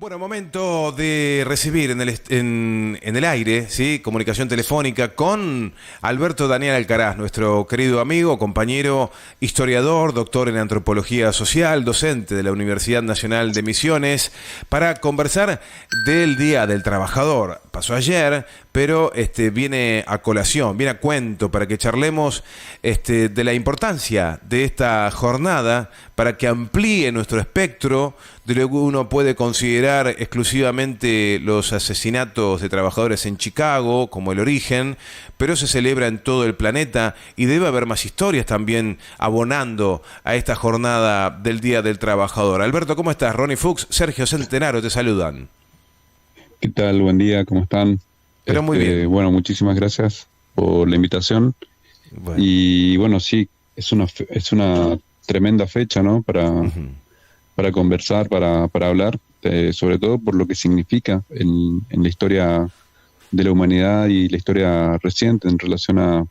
Bueno, momento de recibir en el aire, ¿sí? Comunicación telefónica con Alberto Daniel Alcaraz, nuestro querido amigo, compañero, historiador, doctor en antropología social, docente de la Universidad Nacional de Misiones, para conversar del Día del Trabajador. Pasó ayer, pero viene a colación, viene a cuento para que charlemos de la importancia de esta jornada para que amplíe nuestro espectro de lo que uno puede considerar exclusivamente los asesinatos de trabajadores en Chicago, como el origen, pero se celebra en todo el planeta y debe haber más historias también abonando a esta jornada del Día del Trabajador. Alberto, ¿cómo estás? Ronnie Fuchs, Sergio Centenaro te saludan. ¿Qué tal? Buen día, ¿cómo están? Pero muy bien. Bueno, muchísimas gracias por la invitación. Bueno. Y bueno, sí, es una tremenda fecha, ¿no? Para conversar, para hablar, sobre todo por lo que significa en la historia de la humanidad y la historia reciente en relación a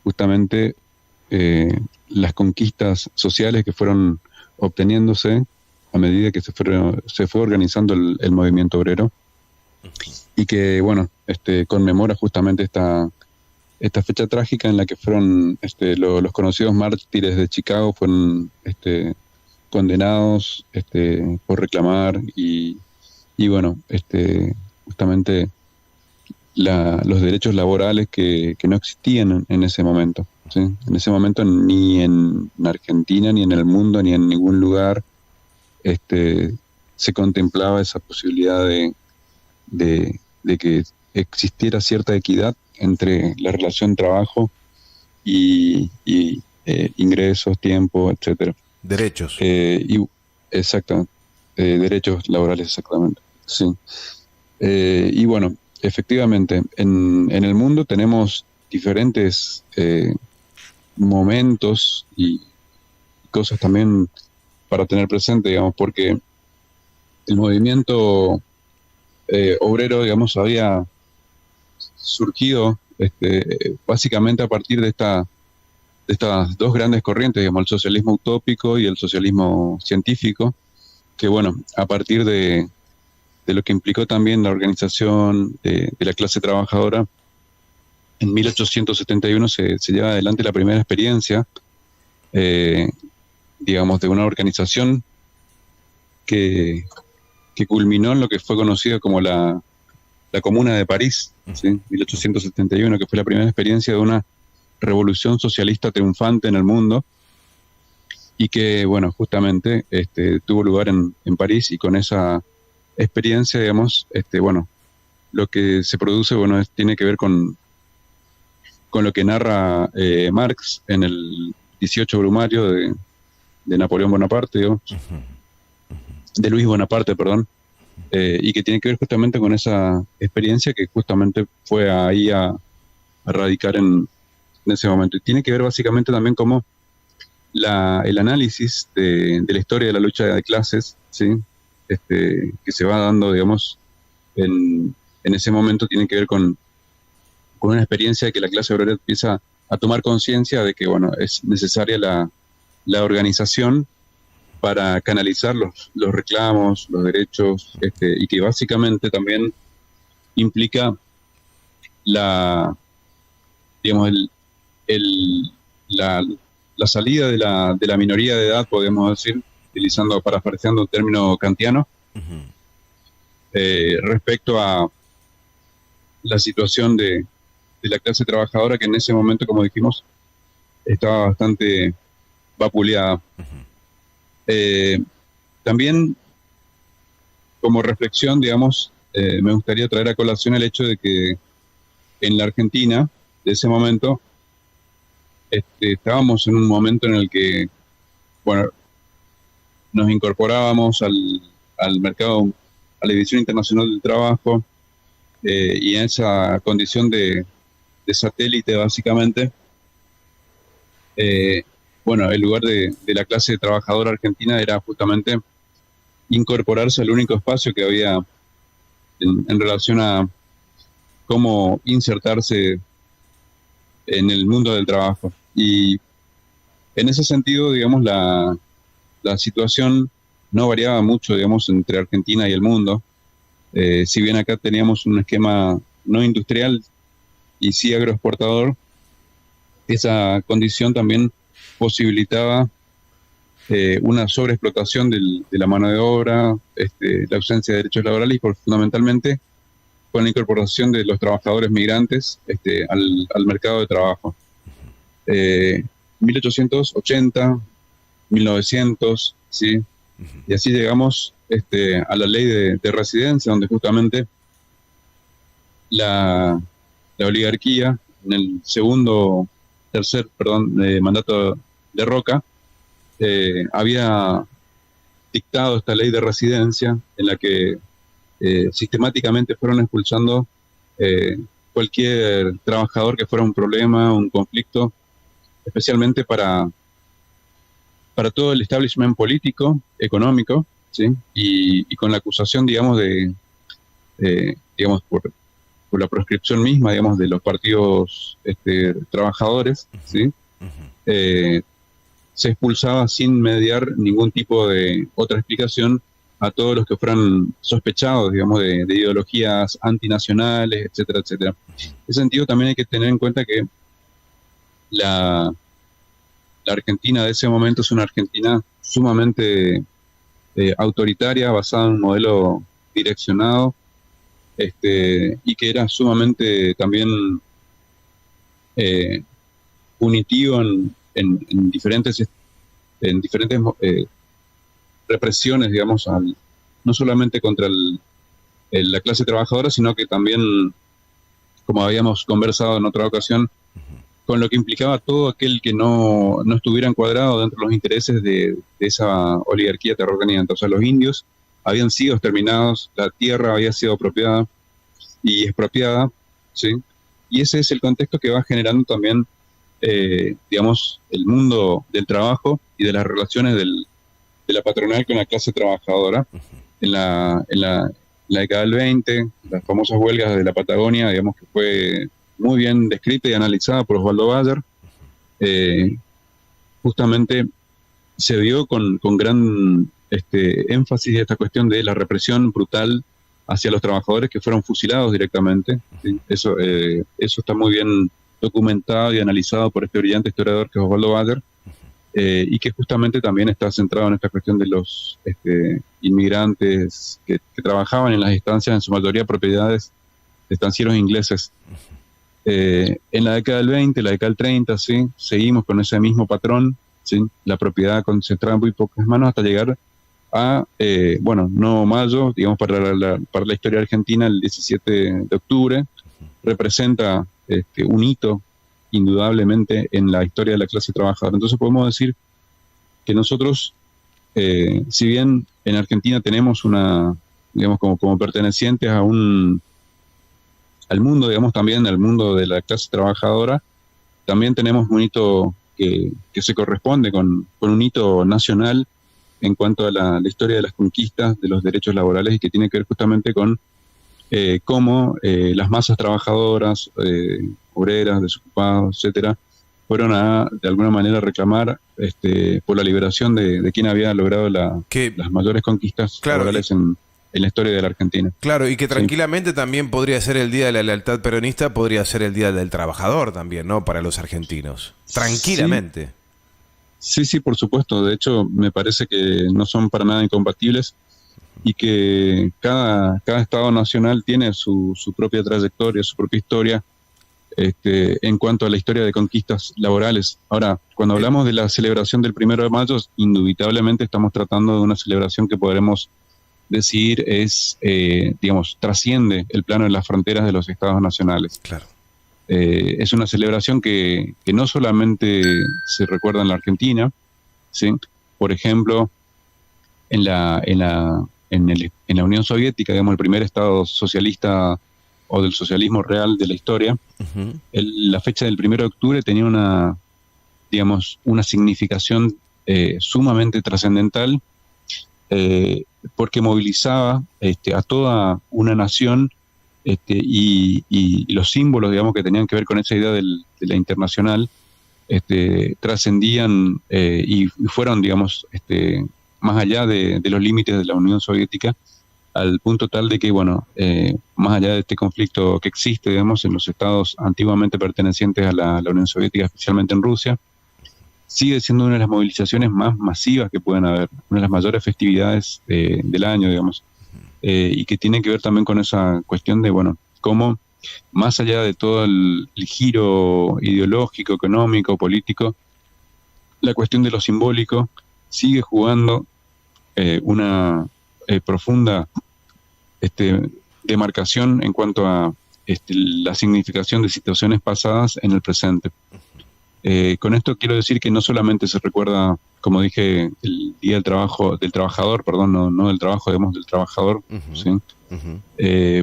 justamente las conquistas sociales que fueron obteniéndose a medida que se fue organizando el movimiento obrero. Y que, bueno, conmemora justamente esta fecha trágica en la que fueron los conocidos mártires de Chicago fueron condenados por reclamar y bueno, justamente los derechos laborales que no existían en ese momento, ¿sí? En ese momento ni en Argentina, ni en el mundo, ni en ningún lugar se contemplaba esa posibilidad de que existiera cierta equidad entre la relación trabajo y ingresos, tiempo, etcétera. Derechos. Exactamente, derechos laborales, exactamente. Sí. Y bueno, efectivamente, en el mundo tenemos diferentes momentos y cosas también para tener presente, digamos, porque el movimiento obrero, digamos, había surgido básicamente a partir de estas dos grandes corrientes, digamos, el socialismo utópico y el socialismo científico, que bueno, a partir de lo que implicó también la organización de la clase trabajadora, en 1871 se lleva adelante la primera experiencia, digamos, de una organización que culminó en lo que fue conocido como la Comuna de París, ¿sí? 1871, que fue la primera experiencia de una revolución socialista triunfante en el mundo y que, bueno, justamente tuvo lugar en París, y con esa experiencia, digamos, bueno, lo que se produce, bueno, tiene que ver con lo que narra Marx en el 18 Brumario de Napoleón Bonaparte, digamos, de Luis Bonaparte, perdón, y que tiene que ver justamente con esa experiencia que justamente fue ahí a radicar en ese momento. Y tiene que ver básicamente también como el análisis de la historia de la lucha de clases, ¿sí? Que se va dando, digamos, en ese momento, tiene que ver con una experiencia de que la clase obrera empieza a tomar conciencia de que, bueno, es necesaria la organización para canalizar los reclamos, los derechos, y que básicamente también implica digamos, la salida de la minoría de edad, podemos decir, parafraseando un término kantiano, respecto a la situación de la clase trabajadora, que en ese momento, como dijimos, estaba bastante vapuleada. También, como reflexión, digamos, me gustaría traer a colación el hecho de que en la Argentina, de ese momento, estábamos en un momento en el que, bueno, nos incorporábamos al mercado, a la edición internacional del trabajo, y en esa condición de satélite, básicamente, bueno, el lugar de la clase trabajadora argentina era justamente incorporarse al único espacio que había en relación a cómo insertarse en el mundo del trabajo. Y en ese sentido, digamos, la situación no variaba mucho, digamos, entre Argentina y el mundo. Si bien acá teníamos un esquema no industrial y sí agroexportador, esa condición también posibilitaba una sobreexplotación de la mano de obra, la ausencia de derechos laborales y fundamentalmente con la incorporación de los trabajadores migrantes al mercado de trabajo. 1880, 1900, ¿sí? Y así llegamos a la ley de residencia, donde justamente la oligarquía, en el tercer mandato de Roca, había dictado esta ley de residencia en la que sistemáticamente fueron expulsando cualquier trabajador que fuera un problema, un conflicto, especialmente para todo el establishment político, económico, ¿sí? Y con la acusación, digamos, digamos, por la proscripción misma, digamos, de los partidos trabajadores, ¿sí? Se expulsaba sin mediar ningún tipo de otra explicación a todos los que fueran sospechados, digamos, de ideologías antinacionales, etcétera, etcétera. En ese sentido también hay que tener en cuenta que la Argentina de ese momento es una Argentina sumamente autoritaria, basada en un modelo direccionado, y que era sumamente también punitivo en diferentes represiones, digamos, no solamente contra la clase trabajadora, sino que también, como habíamos conversado en otra ocasión, con lo que implicaba todo aquel que no estuviera encuadrado dentro de los intereses de esa oligarquía terrateniente. O sea, los indios habían sido exterminados, la tierra había sido apropiada y expropiada, ¿sí? Y ese es el contexto que va generando también, digamos, el mundo del trabajo y de las relaciones de la patronal con la clase trabajadora. En la década del 20, las famosas huelgas de la Patagonia, digamos que fue muy bien descrita y analizada por Osvaldo Bayer, justamente se vio con gran énfasis esta cuestión de la represión brutal hacia los trabajadores que fueron fusilados directamente, ¿sí? Eso está muy bien documentado y analizado por este brillante historiador que es Osvaldo Bayer, y que justamente también está centrado en esta cuestión de los inmigrantes que trabajaban en las estancias, en su mayoría propiedades de estancieros ingleses. En la década del 20, la década del 30, ¿sí? Seguimos con ese mismo patrón, ¿sí? La propiedad concentrada en muy pocas manos hasta llegar a, Nuevo Mayo, digamos, para la historia argentina, el 17 de octubre, representa un hito indudablemente en la historia de la clase trabajadora. Entonces podemos decir que nosotros, si bien en Argentina tenemos digamos, como pertenecientes al mundo, digamos, también al mundo de la clase trabajadora, también tenemos un hito que se corresponde con un hito nacional en cuanto a la historia de las conquistas de los derechos laborales y que tiene que ver justamente con cómo las masas trabajadoras, obreras, desocupados, etcétera, fueron de alguna manera reclamar por la liberación de quien había logrado las mayores conquistas laborales en la historia de la Argentina. Claro, y que tranquilamente también podría ser el Día de la Lealtad Peronista, podría ser el Día del Trabajador también, ¿no? Para los argentinos. Tranquilamente. Sí, por supuesto. De hecho, me parece que no son para nada incompatibles y que cada Estado nacional tiene su propia trayectoria, su propia historia en cuanto a la historia de conquistas laborales. Ahora, cuando hablamos de la celebración del 1 de mayo, indubitablemente estamos tratando de una celebración que podremos decir digamos, trasciende el plano de las fronteras de los estados nacionales. Claro. Es una celebración que no solamente se recuerda en la Argentina, ¿sí? Por ejemplo, en la Unión Soviética, digamos, el primer estado socialista o del socialismo real de la historia, la fecha del 1 de octubre tenía una significación sumamente trascendental, porque movilizaba a toda una nación y los símbolos, digamos, que tenían que ver con esa idea de la internacional, trascendían y fueron, digamos, más allá de los límites de la Unión Soviética, al punto tal de que, bueno, más allá de este conflicto que existe, digamos, en los estados antiguamente pertenecientes a la Unión Soviética, especialmente en Rusia, sigue siendo una de las movilizaciones más masivas que pueden haber, una de las mayores festividades del año, digamos, y que tiene que ver también con esa cuestión de, bueno, cómo, más allá de todo el giro ideológico, económico, político, la cuestión de lo simbólico sigue jugando una profunda demarcación en cuanto a la significación de situaciones pasadas en el presente. Con esto quiero decir que no solamente se recuerda, como dije, el Día del Trabajador, perdón, no del trabajo, digamos, del trabajador, ¿sí?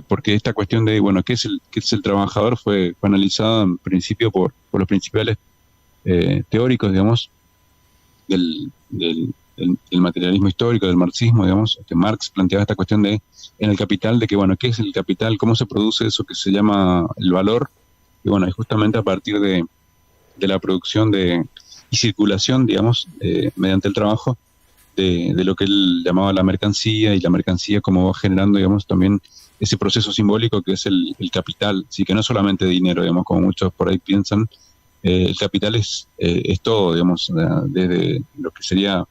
Porque esta cuestión de, bueno, ¿qué es el trabajador? Fue analizada en principio por los principales teóricos, digamos, del materialismo histórico, del marxismo, digamos. Marx planteaba esta cuestión en el capital, de que, bueno, ¿qué es el capital? ¿Cómo se produce eso que se llama el valor? Y bueno, es justamente a partir de la producción y circulación, digamos, mediante el trabajo, de lo que él llamaba la mercancía, y la mercancía como va generando, digamos, también ese proceso simbólico que es el capital, sí, que no es solamente dinero, digamos, como muchos por ahí piensan. El capital es todo, digamos, desde lo que sería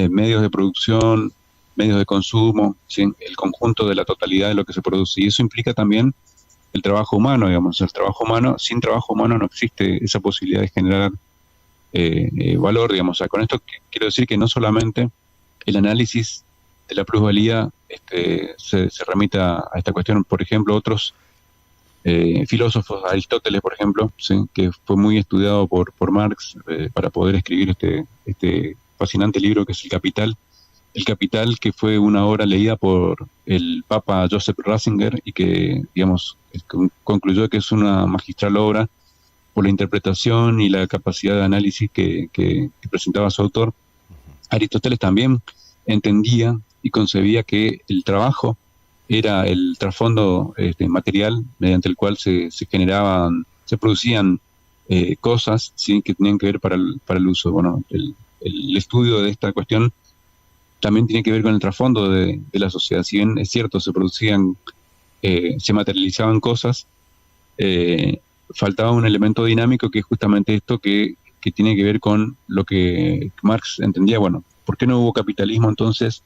medios de producción, medios de consumo, ¿sí? El conjunto de la totalidad de lo que se produce, y eso implica también el trabajo humano, digamos. El trabajo humano, sin trabajo humano no existe esa posibilidad de generar valor, digamos. O sea, con esto quiero decir que no solamente el análisis de la plusvalía se remita a esta cuestión. Por ejemplo, otros filósofos, Aristóteles, por ejemplo, ¿sí? Que fue muy estudiado por Marx para poder escribir este fascinante libro que es El Capital. El Capital, que fue una obra leída por el Papa Joseph Ratzinger y que, digamos, concluyó que es una magistral obra por la interpretación y la capacidad de análisis que presentaba su autor. Aristóteles también entendía y concebía que el trabajo era el trasfondo material mediante el cual se producían cosas, ¿sí? Que tenían que ver para el uso. Bueno, el estudio de esta cuestión también tiene que ver con el trasfondo de la sociedad. Si bien es cierto, se materializaban cosas, faltaba un elemento dinámico que es justamente esto que tiene que ver con lo que Marx entendía. Bueno, ¿por qué no hubo capitalismo entonces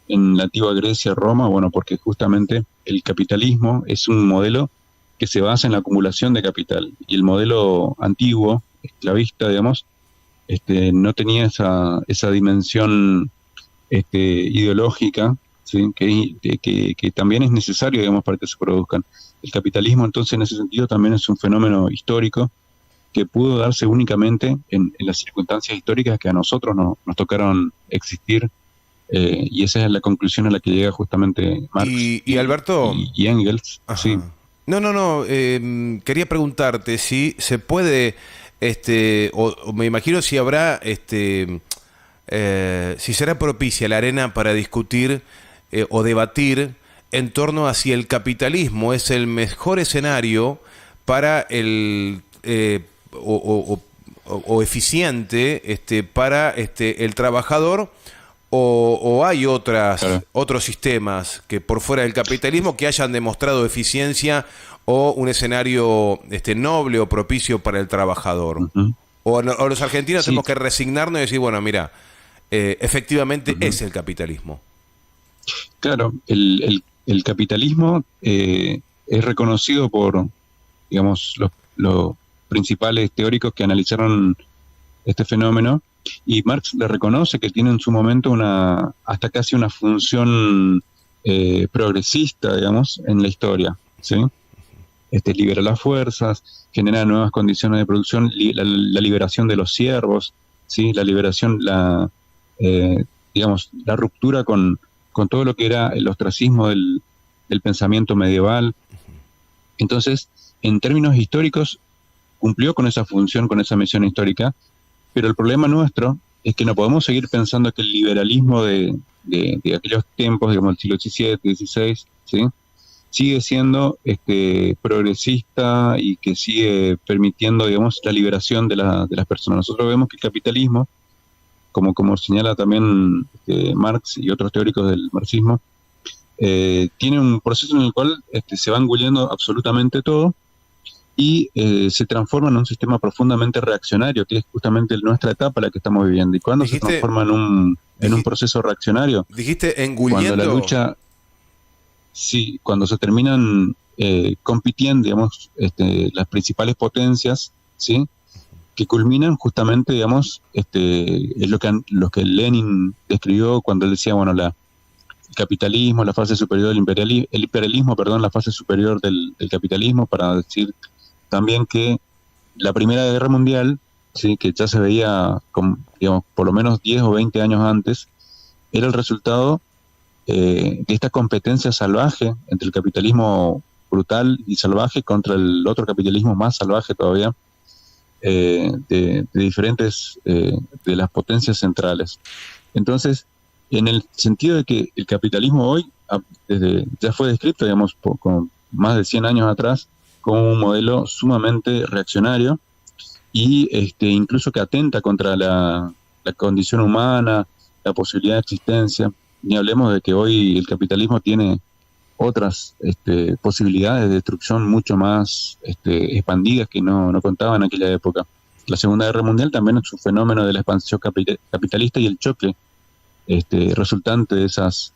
en la antigua Grecia, Roma? Bueno, porque justamente el capitalismo es un modelo que se basa en la acumulación de capital, y el modelo antiguo, esclavista, digamos, no tenía esa dimensión ideológica, ¿sí? que también es necesario, digamos, para que se produzcan. El capitalismo, entonces, en ese sentido, también es un fenómeno histórico que pudo darse únicamente en las circunstancias históricas que a nosotros nos tocaron existir, y esa es la conclusión a la que llega justamente Marx Y Alberto, y Engels. ajá. Sí. No, quería preguntarte si se puede, o me imagino si habrá, si será propicia la arena para discutir o debatir en torno a si el capitalismo es el mejor escenario para o eficiente para el trabajador, o hay Claro. otros sistemas que por fuera del capitalismo que hayan demostrado eficiencia o un escenario noble o propicio para el trabajador. Uh-huh. O los argentinos Sí, tenemos que resignarnos y decir, bueno, mira, efectivamente uh-huh. es el capitalismo. Claro, el capitalismo es reconocido por, digamos, los principales teóricos que analizaron este fenómeno, y Marx le reconoce que tiene en su momento hasta casi una función progresista, digamos, en la historia, ¿sí? Libera las fuerzas, genera nuevas condiciones de producción, la liberación de los siervos, ¿sí? La liberación, digamos, la ruptura con todo lo que era el ostracismo del pensamiento medieval. Entonces, en términos históricos, cumplió con esa función, con esa misión histórica, pero el problema nuestro es que no podemos seguir pensando que el liberalismo de aquellos tiempos, digamos, el siglo XVII, XVI, ¿sí? Sigue siendo progresista y que sigue permitiendo, digamos, la liberación de las personas. Nosotros vemos que el capitalismo, como señala también Marx y otros teóricos del marxismo, tiene un proceso en el cual se va engullendo absolutamente todo y se transforma en un sistema profundamente reaccionario, que es justamente nuestra etapa la que estamos viviendo. ¿Y cuándo se transforma en un proceso reaccionario? Dijiste Cuando la engullendo. lucha, sí, cuando se terminan compitiendo, digamos, las principales potencias, ¿sí? Que culminan justamente, digamos, es lo que Lenin describió cuando él decía, bueno, el capitalismo, la fase superior del imperialismo, perdón, la fase superior del capitalismo, para decir también que la Primera Guerra Mundial, sí, que ya se veía, digamos, por lo menos 10 o 20 años antes, era el resultado de esta competencia salvaje entre el capitalismo brutal y salvaje contra el otro capitalismo más salvaje todavía, de diferentes, de las potencias centrales. Entonces, en el sentido de que el capitalismo hoy ya fue descrito, digamos, con más de 100 años atrás, como un modelo sumamente reaccionario y incluso que atenta contra la condición humana, la posibilidad de existencia. Ni hablemos de que hoy el capitalismo tiene otras posibilidades de destrucción mucho más expandidas que no contaban en aquella época. La Segunda Guerra Mundial también es un fenómeno de la expansión capitalista y el choque resultante de esas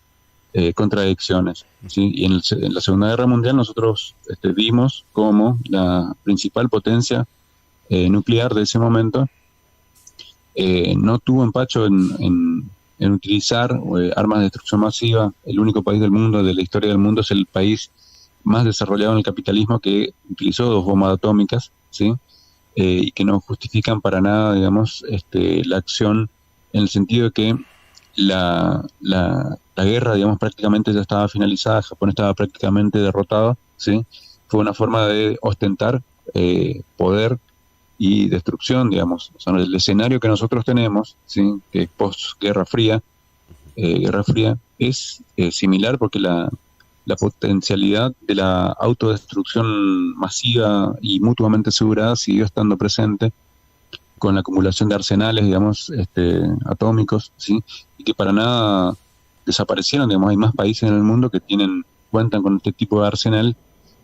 contradicciones, ¿sí? Y en la Segunda Guerra Mundial nosotros vimos cómo la principal potencia nuclear de ese momento no tuvo empacho en utilizar armas de destrucción masiva. El único país del mundo, de la historia del mundo, es el país más desarrollado en el capitalismo que utilizó 2 bombas atómicas, ¿sí? Y que no justifican para nada, digamos, la acción, en el sentido de que la guerra, digamos, prácticamente ya estaba finalizada, Japón estaba prácticamente derrotado, ¿sí? Fue una forma de ostentar poder y destrucción, digamos. O sea, el escenario que nosotros tenemos, ¿sí? Que es post-Guerra Fría, es similar, porque la potencialidad de la autodestrucción masiva y mutuamente asegurada siguió estando presente, con la acumulación de arsenales, digamos, atómicos, ¿sí? Y que para nada desaparecieron, digamos. Hay más países en el mundo que cuentan con este tipo de arsenal,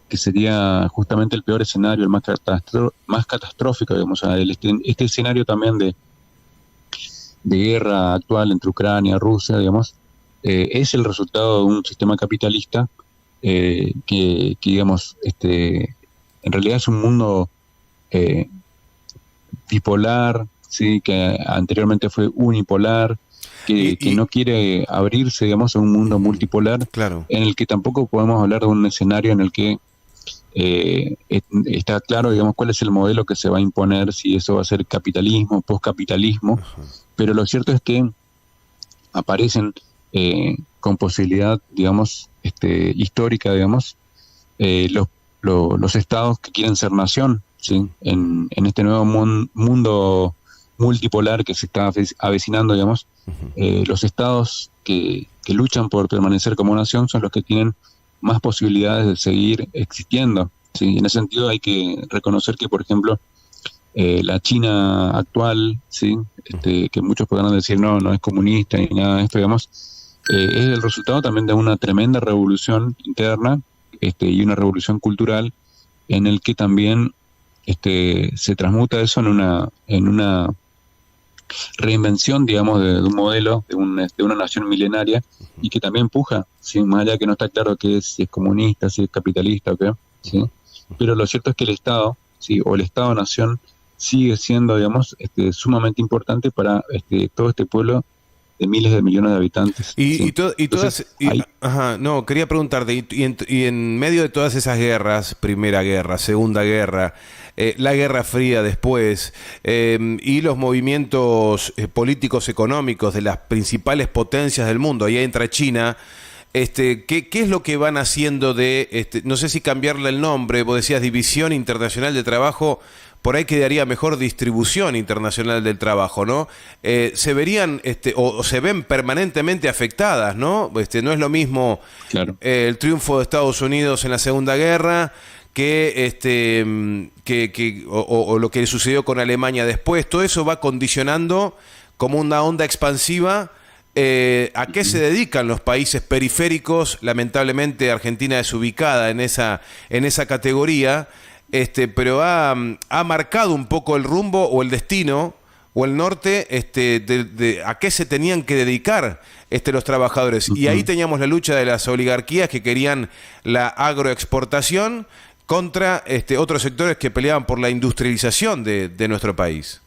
que sería justamente el peor escenario, el más catastrófico, digamos. O sea, este escenario también de guerra actual entre Ucrania y Rusia, digamos, es el resultado de un sistema capitalista que digamos, en realidad es un mundo bipolar, ¿sí? Que anteriormente fue unipolar, que no quiere abrirse, digamos, a un mundo multipolar, claro, en el que tampoco podemos hablar de un escenario en el que está claro, digamos, cuál es el modelo que se va a imponer, si eso va a ser capitalismo, postcapitalismo. Pero lo cierto es que aparecen con posibilidad, digamos, histórica, digamos, los estados que quieren ser nación, ¿sí? En este nuevo mundo multipolar que se está avecinando, digamos, los estados que luchan por permanecer como nación son los que tienen más posibilidades de seguir existiendo, ¿sí? En ese sentido hay que reconocer que, por ejemplo, la China actual, ¿sí? Que muchos podrán decir no es comunista ni nada de esto, digamos, es el resultado también de una tremenda revolución interna y una revolución cultural, en el que también se transmuta eso en una reinvención, digamos, de un modelo, de una nación milenaria, y que también puja, ¿sí? Más allá que no está claro si es comunista, si es capitalista o qué, ¿sí? Pero lo cierto es que el Estado, ¿sí? O el Estado-nación sigue siendo, digamos, sumamente importante para todo este pueblo de miles de millones de habitantes. ¿Sí? No, quería preguntarte, y en medio de todas esas guerras, Primera Guerra, Segunda Guerra, la Guerra Fría después, y los movimientos políticos económicos de las principales potencias del mundo, ahí entra China, ¿qué es lo que van haciendo no sé si cambiarle el nombre? Vos decías División Internacional de Trabajo, por ahí quedaría mejor Distribución Internacional del Trabajo, ¿no? Se verían o se ven permanentemente afectadas, ¿no? No es lo mismo, claro, el triunfo de Estados Unidos en la Segunda Guerra que lo que sucedió con Alemania después. Todo eso va condicionando como una onda expansiva. ¿A qué se dedican los países periféricos? Lamentablemente Argentina es ubicada en esa categoría, pero ha marcado un poco el rumbo o el destino o el norte de a qué se tenían que dedicar los trabajadores. Y ahí teníamos la lucha de las oligarquías que querían la agroexportación contra otros sectores que peleaban por la industrialización de nuestro país.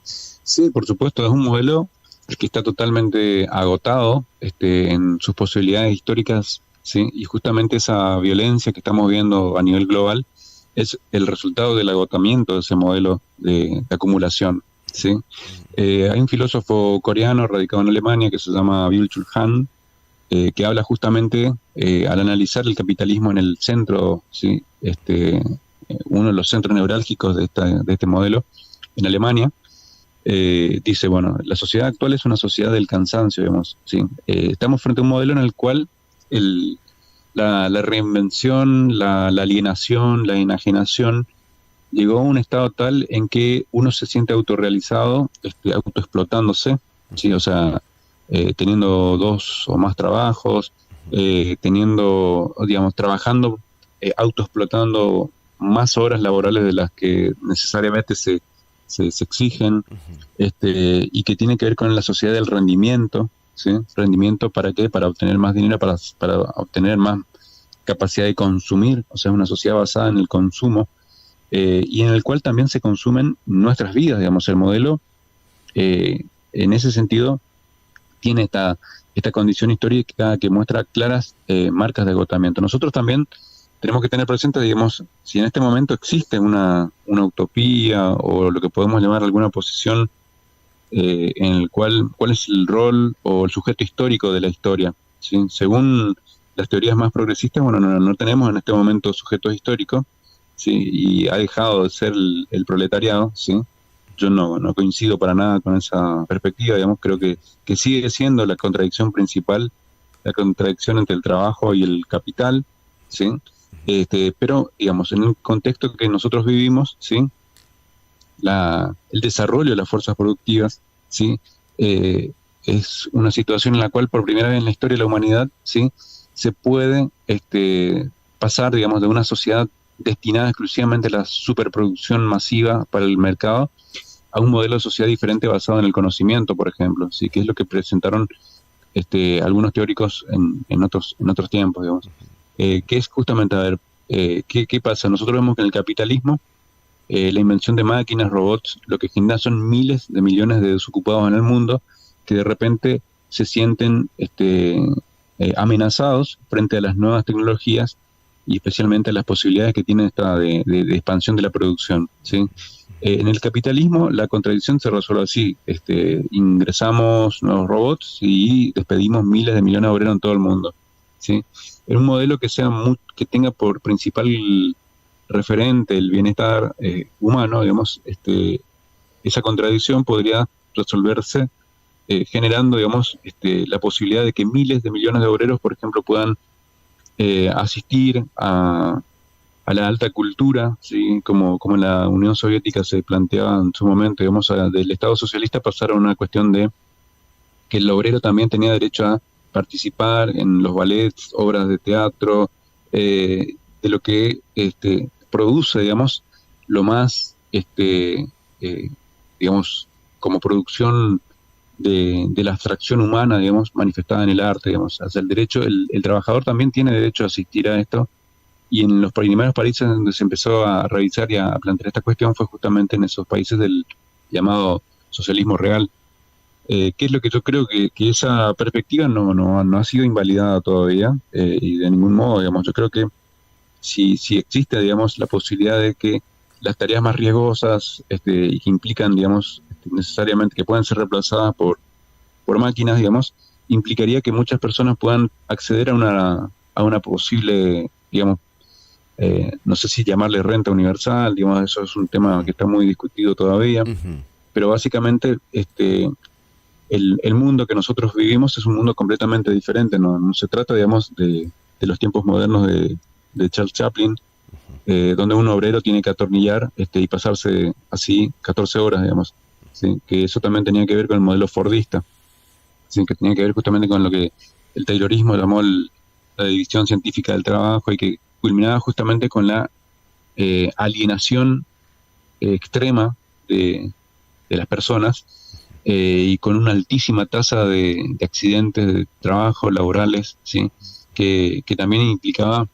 Sí, por supuesto, es un modelo que está totalmente agotado en sus posibilidades históricas, ¿sí? Y justamente esa violencia que estamos viendo a nivel global es el resultado del agotamiento de ese modelo de acumulación, ¿sí? Hay un filósofo coreano radicado en Alemania que se llama Byung-Chul Han, que habla justamente, al analizar el capitalismo en el centro, ¿sí? Uno de los centros neurálgicos de este modelo en Alemania, dice, bueno, la sociedad actual es una sociedad del cansancio, digamos, ¿sí? Estamos frente a un modelo en el cual la reinvención, la alienación, la enajenación llegó a un estado tal en que uno se siente autorrealizado, autoexplotándose, ¿sí? O sea, teniendo 2 o más trabajos, teniendo, digamos, trabajando, autoexplotando más horas laborales de las que necesariamente se exigen, y que tiene que ver con la sociedad del rendimiento, ¿sí? ¿Rendimiento para qué? Para obtener más dinero, para obtener más capacidad de consumir, o sea, una sociedad basada en el consumo, y en el cual también se consumen nuestras vidas, digamos. El modelo, en ese sentido, tiene esta condición histórica que muestra claras marcas de agotamiento. Nosotros también tenemos que tener presente, digamos, si en este momento existe una utopía o lo que podemos llamar alguna posición en el cuál es el rol o el sujeto histórico de la historia, ¿sí? Según las teorías más progresistas, bueno, no tenemos en este momento sujetos históricos, ¿sí? Y ha dejado de ser el proletariado, ¿sí? Yo no coincido para nada con esa perspectiva, digamos, creo que sigue siendo la contradicción principal, la contradicción entre el trabajo y el capital, ¿sí? Pero, digamos, en el contexto que nosotros vivimos, ¿sí? El desarrollo de las fuerzas productivas, ¿sí? Es una situación en la cual por primera vez en la historia de la humanidad, ¿sí? Se puede pasar, digamos, de una sociedad destinada exclusivamente a la superproducción masiva para el mercado a un modelo de sociedad diferente basado en el conocimiento, por ejemplo, ¿sí? Que es lo que presentaron algunos teóricos en otros tiempos, digamos. Que es justamente, a ver, ¿qué pasa? Nosotros vemos que en el capitalismo la invención de máquinas, robots, lo que genera son miles de millones de desocupados en el mundo que de repente se sienten amenazados frente a las nuevas tecnologías y especialmente a las posibilidades que tiene esta de expansión de la producción, ¿sí? En el capitalismo la contradicción se resuelve así: ingresamos nuevos robots y despedimos miles de millones de obreros en todo el mundo, ¿sí? En un modelo que que tenga por principal referente el bienestar humano, digamos, esa contradicción podría resolverse generando, digamos, la posibilidad de que miles de millones de obreros, por ejemplo, puedan asistir a la alta cultura, ¿sí? Como en la Unión Soviética se planteaba en su momento, digamos, del Estado socialista pasar a una cuestión de que el obrero también tenía derecho a participar en los ballets, obras de teatro, de lo que produce, digamos, lo más, digamos, como producción de la abstracción humana, digamos, manifestada en el arte, digamos. O sea, el trabajador también tiene derecho a asistir a esto, y en los primeros países donde se empezó a revisar y a plantear esta cuestión fue justamente en esos países del llamado socialismo real. ¿Qué es lo que yo creo? Que esa perspectiva no ha sido invalidada todavía, y de ningún modo, digamos. Yo creo que si existe, digamos, la posibilidad de que las tareas más riesgosas y que implican, digamos, necesariamente que puedan ser reemplazadas por máquinas, digamos, implicaría que muchas personas puedan acceder a una posible, digamos, no sé si llamarle renta universal, digamos, eso es un tema que está muy discutido todavía, pero básicamente el mundo que nosotros vivimos es un mundo completamente diferente, no se trata, digamos, de los tiempos modernos de Charles Chaplin, donde un obrero tiene que atornillar y pasarse así 14 horas, digamos. ¿sí? Que eso también tenía que ver con el modelo fordista, ¿sí? Que tenía que ver justamente con lo que el Taylorismo llamó la división científica del trabajo y que culminaba justamente con la alienación extrema de las personas y con una altísima tasa de accidentes de trabajo laborales, ¿sí? Que también implicaba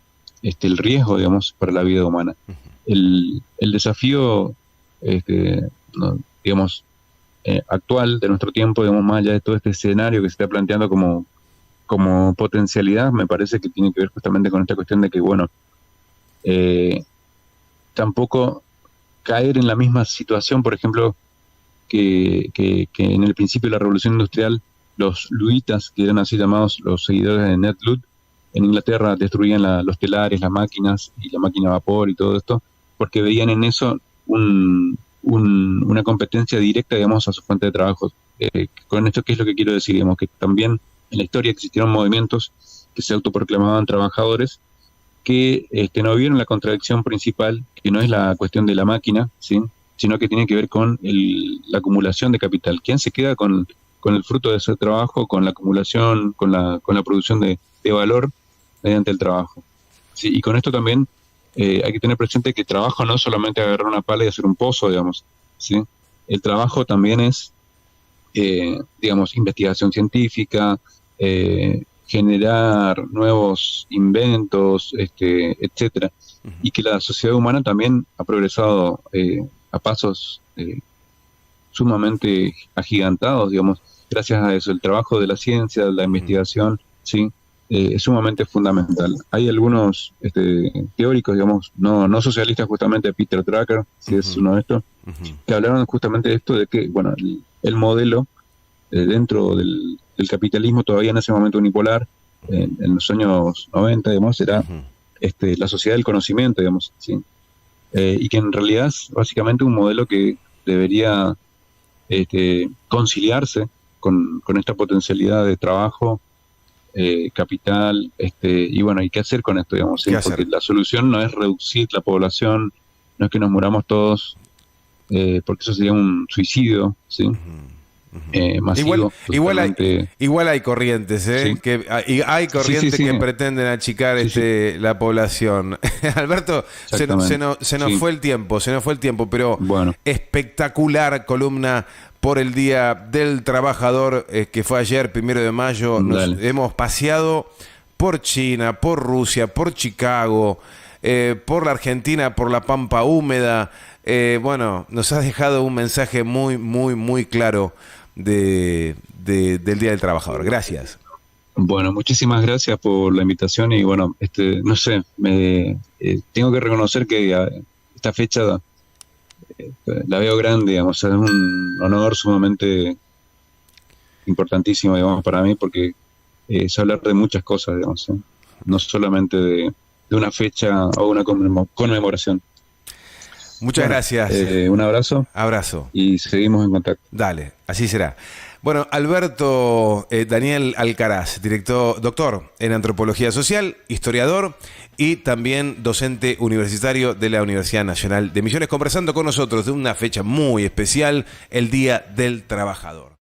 el riesgo, digamos, para la vida humana. El desafío, digamos, actual de nuestro tiempo, digamos, más allá de todo este escenario que se está planteando como potencialidad, me parece que tiene que ver justamente con esta cuestión de que, bueno, tampoco caer en la misma situación, por ejemplo, que en el principio de la Revolución Industrial, los luditas, que eran así llamados los seguidores de Ned Ludd, en Inglaterra destruían los telares, las máquinas y la máquina a vapor y todo esto, porque veían en eso una competencia directa, digamos, a su fuente de trabajo. Con esto, ¿qué es lo que quiero decir? Digamos, que también en la historia existieron movimientos que se autoproclamaban trabajadores que no vieron la contradicción principal, que no es la cuestión de la máquina, ¿sí? Sino que tiene que ver con la acumulación de capital. ¿Quién se queda con el fruto de ese trabajo, con la acumulación, con la producción de valor mediante el trabajo? ¿Sí? Y con esto también hay que tener presente que trabajo no es solamente agarrar una pala y hacer un pozo, digamos, ¿sí? El trabajo también es, digamos, investigación científica, generar nuevos inventos, etcétera, y que la sociedad humana también ha progresado a pasos sumamente agigantados, digamos, gracias a eso. El trabajo de la ciencia, de la investigación, sí, es sumamente fundamental. Hay algunos teóricos, digamos, no socialistas, justamente Peter Drucker, si es uno de estos, que hablaron justamente de esto, de que, bueno, el modelo dentro del capitalismo todavía en ese momento unipolar, en los años 90, digamos, era la sociedad del conocimiento, digamos, ¿sí? Y que en realidad es básicamente un modelo que debería conciliarse con esta potencialidad de trabajo, capital, y bueno, ¿y qué hacer con esto, digamos? ¿Sí? Porque la solución no es reducir la población, no es que nos muramos todos, porque eso sería un suicidio, ¿sí? Masivo, igual hay corrientes, ¿eh? Sí. Hay corrientes Sí. que pretenden achicar la población. Alberto, se nos fue el tiempo, pero bueno, espectacular columna por el Día del Trabajador, que fue ayer, 1 de mayo. Nos hemos paseado por China, por Rusia, por Chicago, por la Argentina, por la Pampa Húmeda. Bueno, nos has dejado un mensaje muy, muy, muy claro del Día del Trabajador. Gracias. Bueno, muchísimas gracias por la invitación y bueno, no sé, tengo que reconocer que esta fecha la veo grande, digamos, es un honor sumamente importantísimo, digamos, para mí, porque es hablar de muchas cosas, digamos, no solamente de una fecha o una conmemoración. Muchas gracias. Un abrazo. Abrazo. Y seguimos en contacto. Dale, así será. Bueno, Alberto Daniel Alcaraz, doctor en Antropología Social, historiador y también docente universitario de la Universidad Nacional de Misiones, conversando con nosotros de una fecha muy especial, el Día del Trabajador.